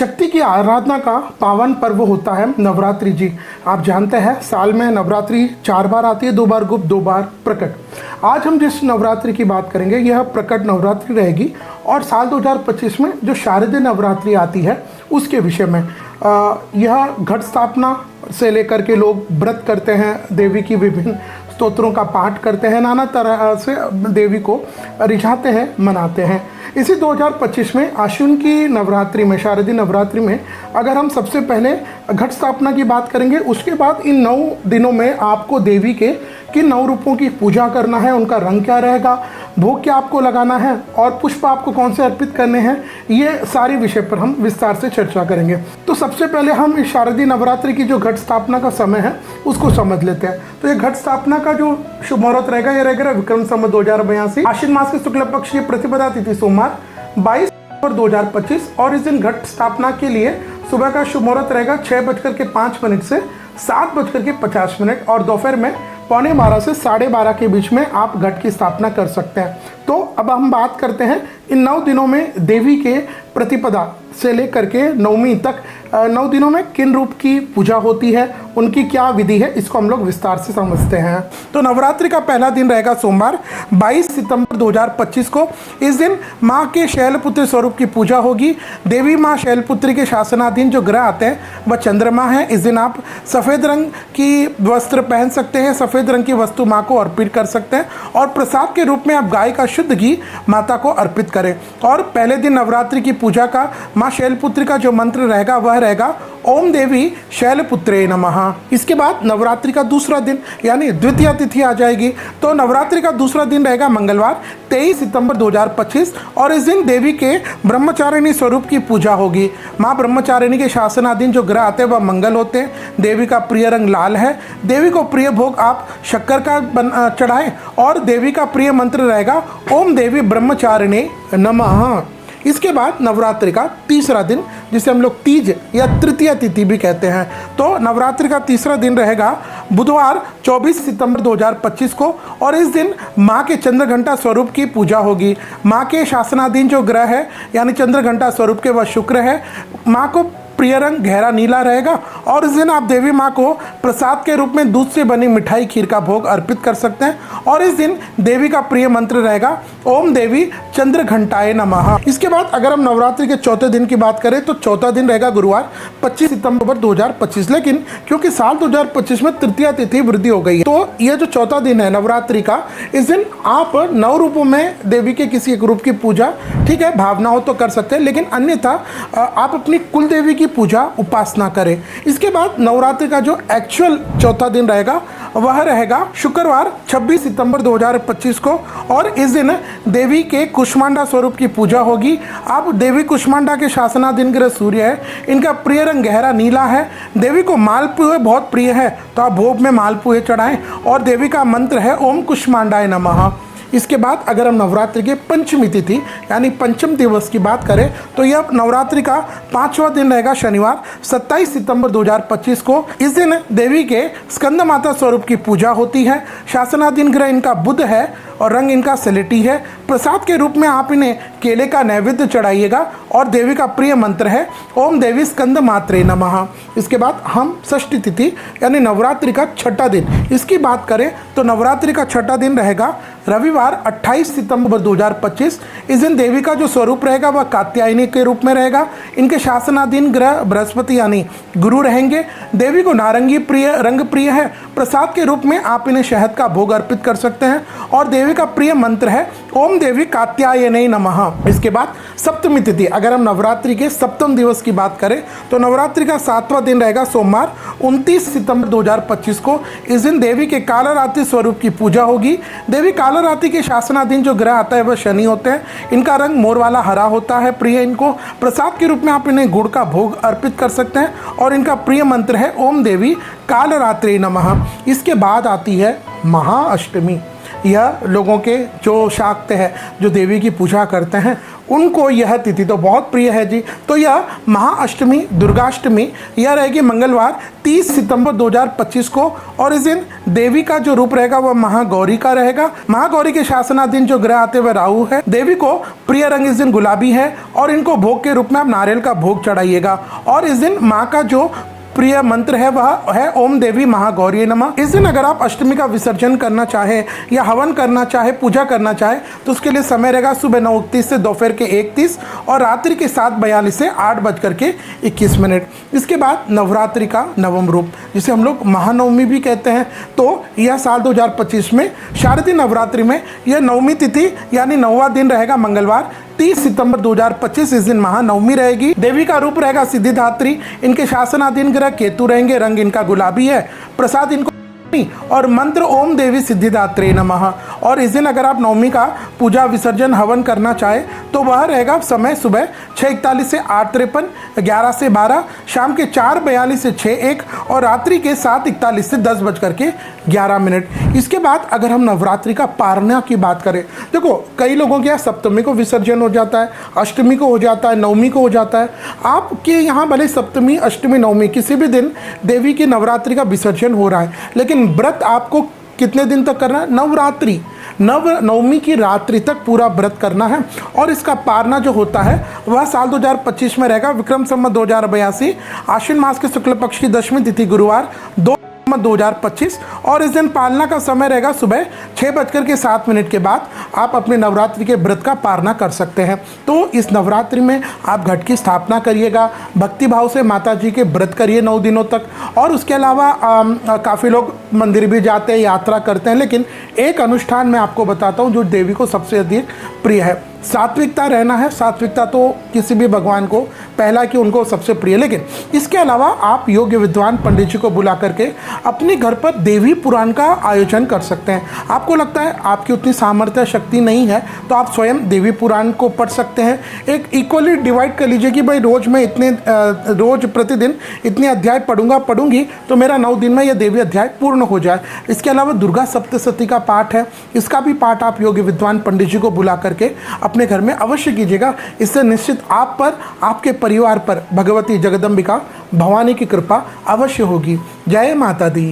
शक्ति की आराधना का पावन पर्व होता है नवरात्रि जी। आप जानते हैं साल में नवरात्रि 4 बार आती है, 2 बार गुप्त 2 बार प्रकट। आज हम जिस नवरात्रि की बात करेंगे यह प्रकट नवरात्रि रहेगी और साल 2025 में जो शारदीय नवरात्रि आती है उसके विषय में यह घट स्थापना से लेकर के लोग व्रत करते हैं, देवी की विभिन्न स्तोत्रों का पाठ करते हैं, नाना तरह से देवी को रिझाते हैं, मनाते हैं। इसी 2025 में आश्विन की नवरात्रि में, शारदीय नवरात्रि में अगर हम सबसे पहले घट स्थापना की बात करेंगे, उसके बाद इन 9 दिनों में आपको देवी के किन 9 रूपों की पूजा करना है, उनका रंग क्या रहेगा, भोग क्या आपको लगाना है और पुष्प आपको कौन से अर्पित करने हैं, ये सारी विषय पर हम विस्तार से चर्चा करेंगे। तो सबसे पहले हम इस शारदीय नवरात्रि की जो घट स्थापना का समय है उसको समझ लेते हैं। तो ये घट स्थापना का जो शुभ मुहूर्त रहेगा ये रहेगा विक्रम संवत 2082 आश्विन मास के शुक्ल पक्ष की प्रतिपदा तिथि सोमवार 22 सितंबर 2025 और इस दिन घट स्थापना के लिए सुबह का शुभ मुहूर्त रहेगा 6:05 से 7:50 और दोपहर में 11:15 से 12:30 के बीच में आप घट की स्थापना कर सकते हैं। तो अब हम बात करते हैं इन 9 दिनों में देवी के प्रतिपदा से लेकर के नवमी तक 9 दिनों में किन रूप की पूजा होती है, उनकी क्या विधि है, इसको हम लोग विस्तार से समझते हैं। तो नवरात्रि का पहला दिन रहेगा सोमवार 22 सितंबर 2025 को। इस दिन माँ के शैलपुत्री स्वरूप की पूजा होगी। देवी माँ शैलपुत्री के शासनाधीन जो ग्रह आते हैं वह चंद्रमा है। इस दिन आप सफ़ेद रंग की वस्त्र पहन सकते हैं, सफ़ेद रंग की वस्तु माँ को अर्पित कर सकते हैं और प्रसाद के रूप में आप गाय का शुद्ध घी माता को अर्पित करें। और पहले दिन नवरात्रि की पूजा का माँ शैलपुत्री का जो मंत्र रहेगा वह रहेगा ओम देवी शैलपुत्रे नमः। इसके बाद नवरात्रि का दूसरा दिन यानी द्वितीय तिथि आ जाएगी। तो नवरात्रि का दूसरा दिन रहेगा मंगलवार 23 सितंबर 2025 और इस दिन देवी के ब्रह्मचारिणी स्वरूप की पूजा होगी। माँ ब्रह्मचारिणी के शासनाधीन जो ग्रह आते हैं वह मंगल होते हैं। देवी का प्रिय रंग लाल है। देवी को प्रिय भोग आप शक्कर का चढ़ाएं और देवी का प्रिय मंत्र रहेगा ओम देवी ब्रह्मचारिणी नमः। इसके बाद नवरात्रि का तीसरा दिन जिसे हम लोग तीज या तृतीय तिथि भी कहते हैं, तो नवरात्रि का तीसरा दिन रहेगा बुधवार 24 सितंबर 2025 को और इस दिन माँ के चंद्रघंटा स्वरूप की पूजा होगी। माँ के शासनाधीन जो ग्रह है यानी चंद्रघंटा स्वरूप के वह शुक्र है। माँ को प्रिय रंग गहरा नीला रहेगा और इस दिन आप देवी माँ को प्रसाद के रूप में दूध से बनी मिठाई खीर का भोग अर्पित कर सकते हैं और इस दिन देवी का प्रिय मंत्र रहेगा ओम देवी चंद्रघंटाए नमः। इसके बाद अगर हम नवरात्रि के चौथे दिन की बात करें तो चौथा दिन रहेगा गुरुवार 25 सितंबर 2025। लेकिन क्योंकि साल 2025 में तृतीय तिथि वृद्धि हो गई है तो यह जो चौथा दिन है नवरात्रि का, इस दिन आप 9 रूपों में देवी के किसी एक रूप की पूजा, ठीक है, भावना हो तो कर सकते हैं, लेकिन अन्यथा आप अपनी कुल देवी की पूजा उपासना करें। इसके बाद नवरात्रि का जो एक्चुअल चौथा दिन रहेगा वह रहेगा शुक्रवार 26 सितंबर 2025 को और इस दिन देवी के कुष्मांडा स्वरूप की पूजा होगी। आप देवी कुष्मांडा के शासनाधीन ग्रह सूर्य है। इनका प्रिय रंग गहरा नीला है। देवी को मालपुए बहुत प्रिय है तो आप भोग में मालपुए चढ़ाएं और देवी का मंत्र है ओम कुष्मांडाय नमः। इसके बाद अगर हम नवरात्रि के पंचमी तिथि यानी पंचम दिवस की बात करें तो यह नवरात्रि का 5वां दिन रहेगा शनिवार 27 सितंबर 2025 को। इस दिन देवी के स्कंद माता स्वरूप की पूजा होती है। शासनाधीन ग्रह इनका बुध है और रंग इनका स्लेटी है। प्रसाद के रूप में आप इन्हें केले का नैवेद्य चढ़ाइएगा और देवी का प्रिय मंत्र है ओम देवी स्कंद मात्रे नमः। इसके बाद हम षष्ठी तिथि यानी नवरात्रि का छठा दिन इसकी बात करें तो नवरात्रि का छठा दिन रहेगा रविवार 28 सितंबर 2025। इस दिन देवी का जो स्वरूप रहेगा वह कात्यायनी के रूप में रहेगा। इनके शासनाधीन ग्रह बृहस्पति यानी गुरु रहेंगे। देवी को नारंगी प्रिय रंग प्रिय है। प्रसाद के रूप में आप इन्हें शहद का भोग अर्पित कर सकते हैं और देवी का प्रिय मंत्र है ओम देवी कात्यायनी नमः। इसके बाद सप्तमी तिथि अगर हम नवरात्रि के सप्तम दिवस की बात करें तो नवरात्रि का 7वां दिन रहेगा सोमवार 29 सितंबर 2025 को। इस दिन देवी के कालरात्रि स्वरूप की पूजा होगी। देवी कालरात्रि के शासनाधीन जो ग्रह आता है वह शनि होते हैं। इनका रंग मोर वाला हरा होता है प्रिय। इनको प्रसाद के रूप में आप इन्हें गुड़ का भोग अर्पित कर सकते हैं और इनका प्रिय मंत्र है ओम देवी कालरात्रि नमः। इसके बाद आती है महाअष्टमी। यह लोगों के जो शाक्त है, जो देवी की पूजा करते हैं, उनको यह तिथि तो बहुत प्रिय है जी। तो यह महाअष्टमी, दुर्गाष्टमी, यह रहेगी मंगलवार 30 सितंबर 2025 को। और इस दिन देवी का जो रूप रहेगा वह महागौरी का रहेगा। महागौरी के शासनाधीन जो ग्रह आते हुए राहु है। देवी को प्रिय रंग इस दिन गुलाबी है और इनको भोग के रूप में आप नारियल का भोग चढ़ाइएगा। और इस दिन माँ का जो प्रिय मंत्र है वह है ओम देवी महागौरी नमः। इस दिन अगर आप अष्टमी का विसर्जन करना चाहे या हवन करना चाहे, पूजा करना चाहे, तो उसके लिए समय रहेगा सुबह 9:31 से दोपहर के 1:30 और रात्रि के 7:42 से 8:21। इसके बाद नवरात्रि का नवम रूप, जिसे हम लोग महानवमी भी कहते हैं, तो यह साल 2025 में शारदीय नवरात्रि में यह नवमी तिथि यानी 9वां दिन रहेगा मंगलवार 30 सितंबर 2025। इस दिन महानवमी रहेगी। देवी का रूप रहेगा सिद्धिदात्री। इनके शासनाधीन ग्रह केतु रहेंगे, रंग इनका गुलाबी है, प्रसाद इनको और मंत्र ओम देवी सिद्धिदात्री नमः। और इस दिन अगर आप नवमी का पूजा विसर्जन हवन करना चाहे तो वह रहेगा समय सुबह 6:41 से 8:53, 11 से 12, शाम के 4:42 से 6:01 और रात्रि के 7:41 से 10:11। इसके बाद अगर हम नवरात्रि का पारना की बात करें, देखो कई लोगों के यहाँ सप्तमी को विसर्जन हो जाता है, अष्टमी को हो जाता है, नवमी को हो जाता है। आपके यहाँ भले सप्तमी, अष्टमी, नवमी किसी भी दिन देवी की नवरात्रि का विसर्जन हो रहा है, लेकिन व्रत आपको कितने दिन तक करना है? नवरात्रि, नवमी की रात्रि तक पूरा व्रत करना है। और इसका पारना जो होता है वह साल 2025 में रहेगा विक्रम संवत 2082, आश्विन मास के शुक्ल पक्ष की 10वीं तिथि गुरुवार 2025। और इस दिन पालना का समय रहेगा सुबह 6:07 के बाद आप अपने नवरात्रि के व्रत का पारना कर सकते हैं। तो इस नवरात्रि में आप घट की स्थापना करिएगा, भक्ति भाव से माता जी के व्रत करिए 9 दिनों तक। और उसके अलावा काफ़ी लोग मंदिर भी जाते हैं, यात्रा करते हैं, लेकिन एक अनुष्ठान मैं आपको बताता हूँ जो देवी को सबसे अधिक प्रिय है। सात्विकता रहना है। सात्विकता तो किसी भी भगवान को पहला कि उनको सबसे प्रिय, लेकिन इसके अलावा आप योग्य विद्वान पंडित जी को बुला करके अपने घर पर देवी पुराण का आयोजन कर सकते हैं। आपको लगता है आपकी उतनी सामर्थ्य शक्ति नहीं है तो आप स्वयं देवी पुराण को पढ़ सकते हैं। एक इक्वली डिवाइड कर लीजिए कि भाई रोज मैं रोज प्रतिदिन इतने अध्याय पढ़ूंगी तो मेरा 9 दिन में यह देवी अध्याय पूर्ण हो जाए। इसके अलावा दुर्गा सप्तशती का पाठ है, इसका भी पाठ आप योग्य विद्वान पंडित जी को बुला करके अपने घर में अवश्य कीजिएगा। इससे निश्चित आप पर, आपके परिवार पर भगवती जगदम्बिका भवानी की कृपा अवश्य होगी। जय माता दी।